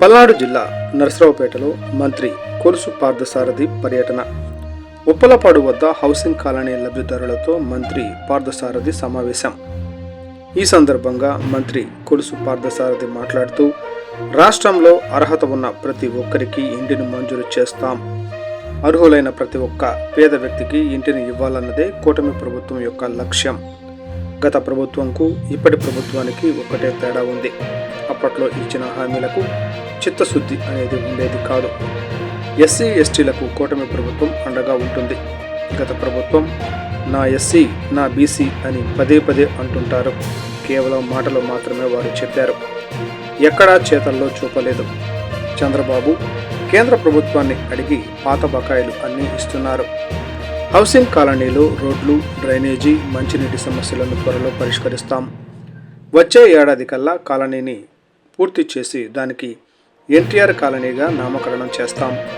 పల్నాడు జిల్లా నరసరావుపేటలో మంత్రి కొలుసు పార్థసారథి పర్యటన. ఉప్పలపాడు వద్ద హౌసింగ్ కాలనీ లబ్ధిదారులతో మంత్రి పార్థసారథి సమావేశం. ఈ సందర్భంగా మంత్రి కొలుసు పార్థసారథి మాట్లాడుతూ, రాష్ట్రంలో అర్హత ఉన్న ప్రతి ఒక్కరికి ఇంటిని మంజూరు చేస్తాం. అర్హులైన ప్రతి ఒక్క పేద వ్యక్తికి ఇంటిని ఇవ్వాలన్నదే కూటమి ప్రభుత్వం యొక్క లక్ష్యం. గత ప్రభుత్వంకు ఇప్పటి ప్రభుత్వానికి ఒక్కటే తేడా ఉంది. అప్పట్లో ఇచ్చిన హామీలకు చిత్తశుద్ధి అనేది ఉండేది కాదు. ఎస్సీ ఎస్టీలకు కూటమి ప్రభుత్వం అండగా ఉంటుంది. గత ప్రభుత్వం నా ఎస్సీ నా బీసీ అని పదే పదే అంటుంటారు. కేవలం మాటలు మాత్రమే వారు చెప్పారు, ఎక్కడా చేతల్లో చూపలేదు. చంద్రబాబు కేంద్ర ప్రభుత్వాన్ని అడిగి పాత బకాయిలు అన్నీ ఇస్తున్నారు. హౌసింగ్ కాలనీలో రోడ్లు, డ్రైనేజీ, మంచినీటి సమస్యలను త్వరలో పరిష్కరిస్తాం. వచ్చే ఏడాది కల్లా కాలనీని పూర్తి చేసి దానికి ఎన్టీఆర్ కాలనీగా నామకరణం చేస్తాం.